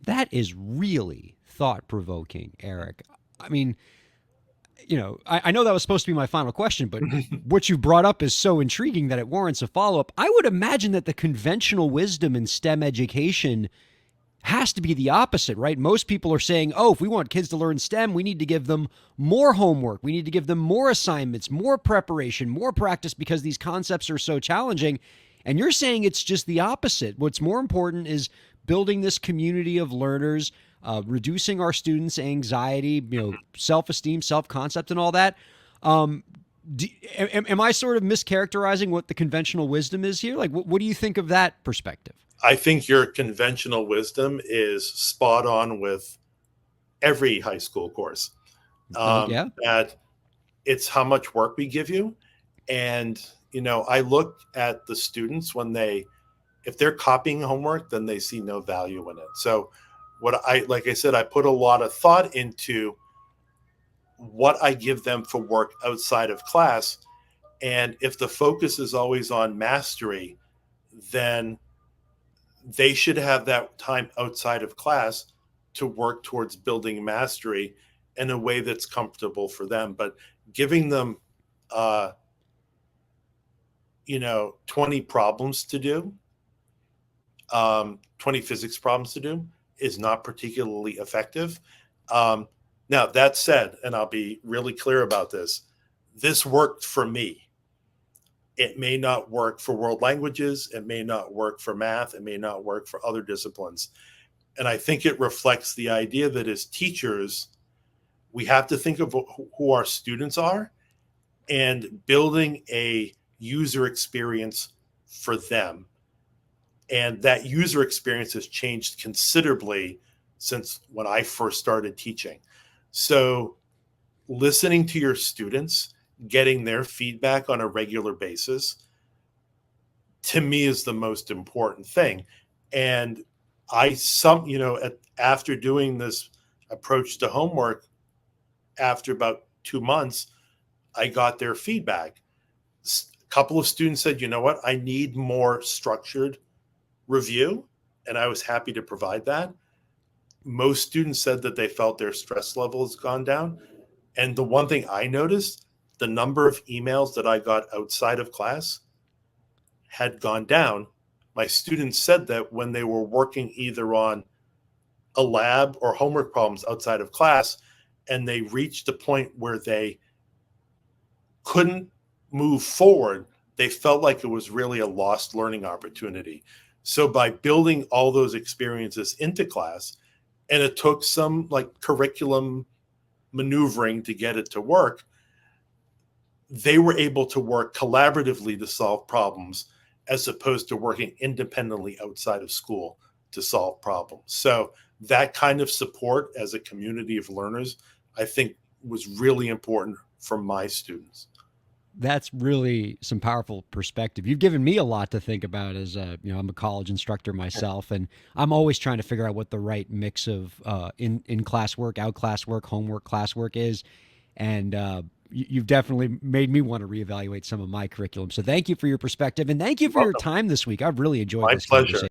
That is really thought-provoking, Eric. I mean, I know that was supposed to be my final question, but what you brought up is so intriguing that it warrants a follow-up. I would imagine that the conventional wisdom in STEM education has to be the opposite, right? Most people are saying, oh, if we want kids to learn STEM, we need to give them more homework. We need to give them more assignments, more preparation, more practice because these concepts are so challenging. And you're saying it's just the opposite. What's more important is building this community of learners, reducing our students' anxiety, self-esteem, self-concept, and all that. Am I sort of mischaracterizing what the conventional wisdom is here? Like, what do you think of that perspective? I think your conventional wisdom is spot on with every high school course. Yeah. That it's how much work we give you. And, I look at the students if they're copying homework, then they see no value in it. So like I said, I put a lot of thought into what I give them for work outside of class. And if the focus is always on mastery, then they should have that time outside of class to work towards building mastery in a way that's comfortable for them. But giving them, 20 problems to do, 20 physics problems to do is not particularly effective. Now, that said, and I'll be really clear about this worked for me. It may not work for world languages. It may not work for math. It may not work for other disciplines. And I think it reflects the idea that as teachers, we have to think of who our students are and building a user experience for them. And that user experience has changed considerably since when I first started teaching. So listening to your students, getting their feedback on a regular basis, to me is the most important thing. And after doing this approach to homework, after about 2 months, I got their feedback. A couple of students said, you know what, I need more structured review. And I was happy to provide that. Most students said that they felt their stress level has gone down. And the one thing I noticed, the number of emails that I got outside of class had gone down. My students said that when they were working either on a lab or homework problems outside of class, and they reached a point where they couldn't move forward, they felt like it was really a lost learning opportunity. So by building all those experiences into class, and it took some curriculum maneuvering to get it to work, they were able to work collaboratively to solve problems as opposed to working independently outside of school to solve problems. So that kind of support as a community of learners, I think, was really important for my students. That's really some powerful perspective. You've given me a lot to think about as I'm a college instructor myself, and I'm always trying to figure out what the right mix of in class work, out class work, homework, classwork is. And you've definitely made me want to reevaluate some of my curriculum. So thank you for your perspective, and thank you You're for your welcome. time this week. I've really enjoyed My this pleasure. conversation.